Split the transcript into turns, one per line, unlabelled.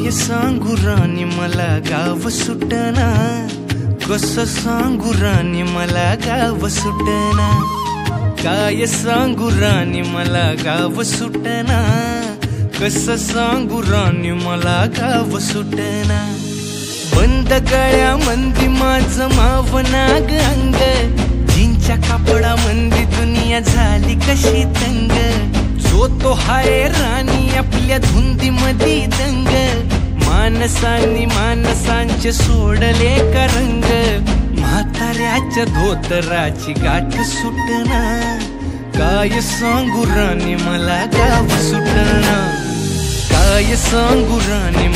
काय सांगू राणी मला गाव सुटना, कसं सांगू राणी मला गाव सुटना, काय सांगू राणी मला गाव सुटना, कसं सांगू राणी मला गाव सुटना। बंद गळ्यामंदी माझं मावनाग अंग, जीनच्या कापडामंदी दुनिया झाली कशी तंग, जो तो हाय राणी आपल्या धुंदीमधी दंग, माणसांनी माणसांचे सोडले का रंग, म्हाताऱ्याच्या धोतराची गाठ सुटना, काय सांगू राणी मला गाव सुटना, काय सांगू राणी।